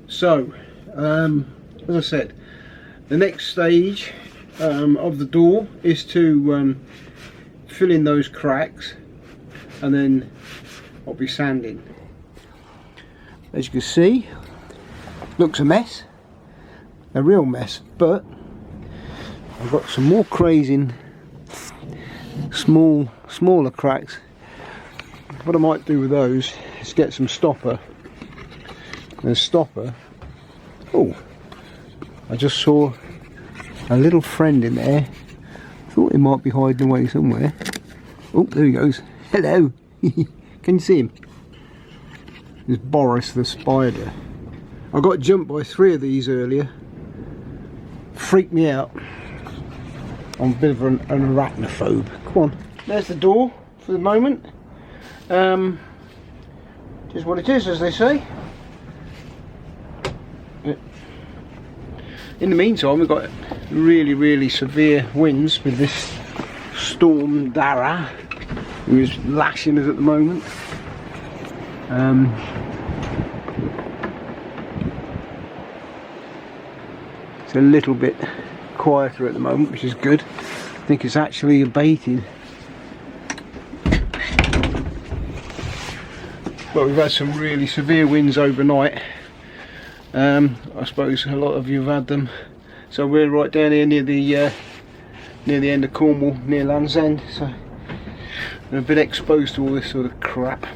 So as I said, the next stage of the door is to fill in those cracks, and then I'll be sanding. As you can see, looks a mess, a real mess, but I've got some more crazing smaller cracks. What I might do with those is get some stopper. And a stopper. Oh, I just saw a little friend in there. Thought he might be hiding away somewhere. Oh, there he goes. Hello. Can you see him? There's Boris the spider. I got jumped by 3 of these earlier. Freaked me out. I'm a bit of an arachnophobe. Come on. There's the door for the moment. Just what it is, as they say. In the meantime, we've got really severe winds with this storm Dara, who is lashing us at the moment. It's a little bit quieter at the moment, which is good. I think it's actually abated. But we've had some really severe winds overnight. I suppose a lot of you have had them. So we're right down here near the end of Cornwall, near Land's End. So we're a bit exposed to all this sort of crap.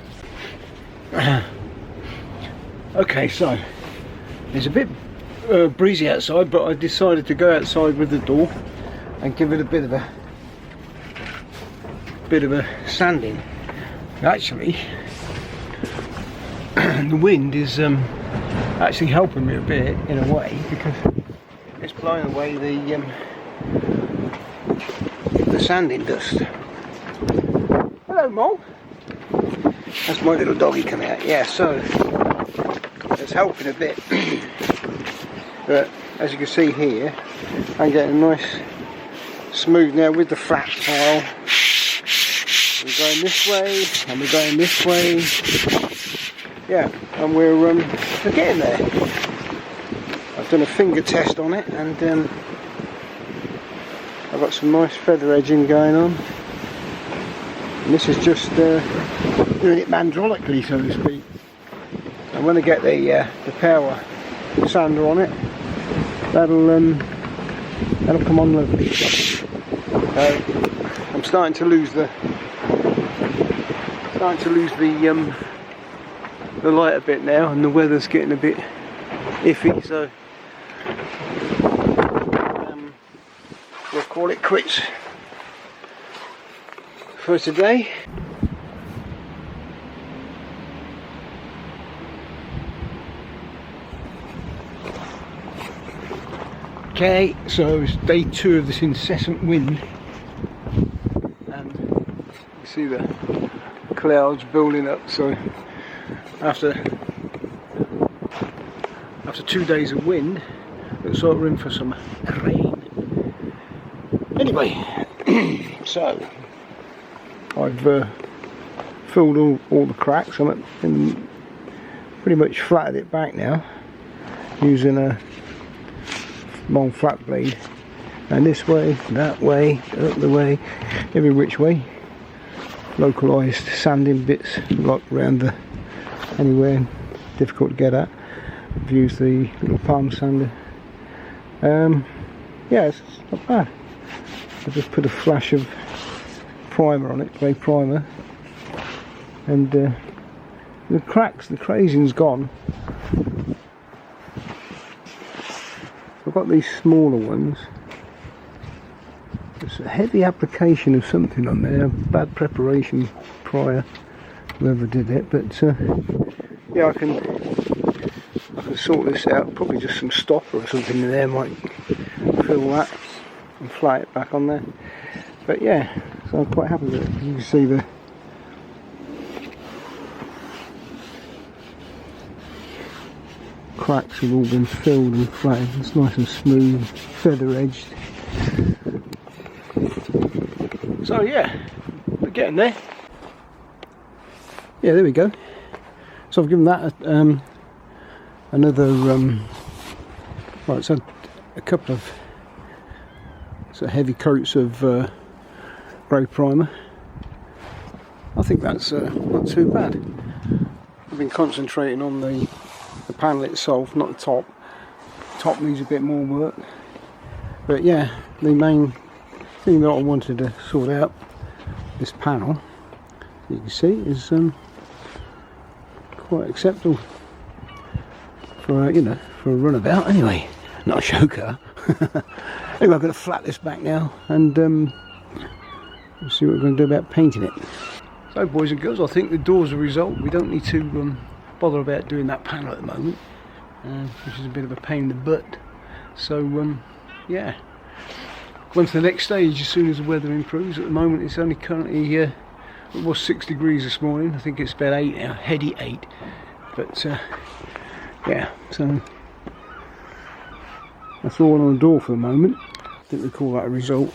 Okay, so it's a bit breezy outside, but I decided to go outside with the door and give it a bit of a sanding. Actually, the wind is actually helping me a bit in a way, because it's blowing away the sanding dust. Hello, Mole. That's my little doggy coming out. Yeah, so it's helping a bit. But as you can see here, I'm getting a nice smooth now with the flat tile. We're going this way and we're going this way. Yeah, and we're getting there. I've done a finger test on it, and I've got some nice feather edging going on. And this is just doing it mandrolically, so to speak. And when I get the power sander on it, that'll come on lovely. I'm starting to lose the light a bit now, and the weather's getting a bit iffy, so we'll call it quits for today. Okay, so it's day 2 of this incessant wind, and you see the clouds building up. So after 2 days of wind, looks like we're in for some rain. Anyway, so I've filled all the cracks. I'm pretty much flattened it back now using a long flat blade, and this way, that way, up the way, every which way. Localised sanding bits like around anywhere difficult to get at. I've used the little palm sander. Yeah, it's not bad. I just put a flash of primer on it, grey primer, and the cracks, the crazing's gone. I've got these smaller ones. There's a heavy application of something on there, bad preparation prior, whoever did it, but yeah, I can sort this out. Probably just some stopper or something in there might fill that and flat it back on there. But yeah, so I'm quite happy with it. You can see the cracks have all been filled and flattened. It's nice and smooth, feather edged. So yeah, we're getting there. Yeah, there we go. So I've given that another right, so a couple of sort of heavy coats of grey primer. I think that's not too bad. I've been concentrating on the panel itself, not the top. Top needs a bit more work, but yeah, the main thing that I wanted to sort out, this panel, you can see, is quite acceptable for you know, for a runabout anyway, not a show car. Anyway, I'm going to flat this back now and we'll see what we're going to do about painting it. So boys and girls, I think the door's a result. We don't need to bother about doing that panel at the moment, which is a bit of a pain in the butt. So yeah, go on to the next stage as soon as the weather improves. At the moment it's only currently, it was 6 degrees this morning. I think it's about 8 now, heady 8. But yeah, so that's all on the door for the moment. I think we call that a result.